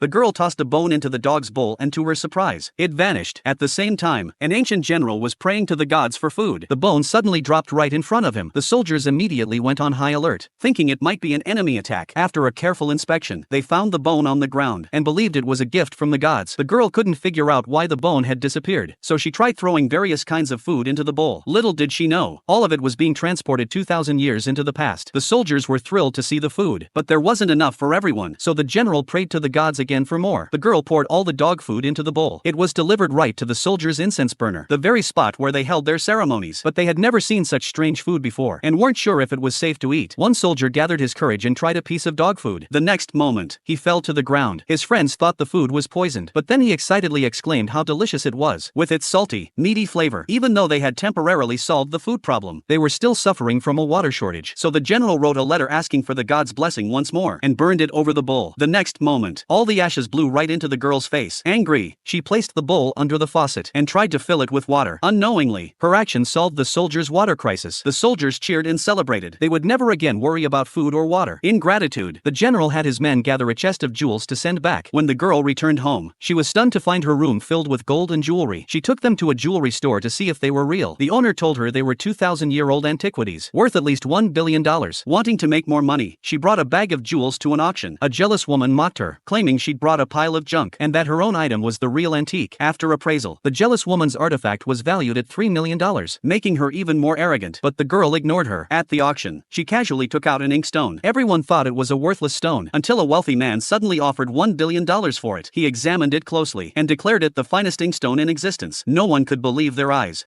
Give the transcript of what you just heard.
The girl tossed a bone into the dog's bowl and to her surprise, it vanished. At the same time, an ancient general was praying to the gods for food. The bone suddenly dropped right in front of him. The soldiers immediately went on high alert, thinking it might be an enemy attack. After a careful inspection, they found the bone on the ground and believed it was a gift from the gods. The girl couldn't figure out why the bone had disappeared, so she tried throwing various kinds of food into the bowl. Little did she know, all of it was being transported 2,000 years into the past. The soldiers were thrilled to see the food, but there wasn't enough for everyone, so the general prayed to the gods again for more. The girl poured all the dog food into the bowl. It was delivered right to the soldiers' incense burner, the very spot where they held their ceremonies. But they had never seen such strange food before, and weren't sure if it was safe to eat. One soldier gathered his courage and tried a piece of dog food. The next moment, he fell to the ground. His friends thought the food was poisoned, but then he excitedly exclaimed how delicious it was, with its salty, meaty flavor. Even though they had temporarily solved the food problem, they were still suffering from a water shortage. So the general wrote a letter asking for the gods' blessing once more, and burned it over the bowl. The next moment, all the ashes blew right into the girl's face. Angry, she placed the bowl under the faucet and tried to fill it with water. Unknowingly, her action solved the soldiers' water crisis. The soldiers cheered and celebrated. They would never again worry about food or water. In gratitude, the general had his men gather a chest of jewels to send back. When the girl returned home, she was stunned to find her room filled with gold and jewelry. She took them to a jewelry store to see if they were real. The owner told her they were 2,000-year-old antiquities, worth at least $1 billion. Wanting to make more money, she brought a bag of jewels to an auction. A jealous woman mocked her, claiming she'd brought a pile of junk and that her own item was the real antique. After appraisal, the jealous woman's artifact was valued at $3 million, making her even more arrogant. But the girl ignored her. At the auction, she casually took out an inkstone. Everyone thought it was a worthless stone, until a wealthy man suddenly offered $1 billion for it. He examined it closely and declared it the finest inkstone in existence. No one could believe their eyes.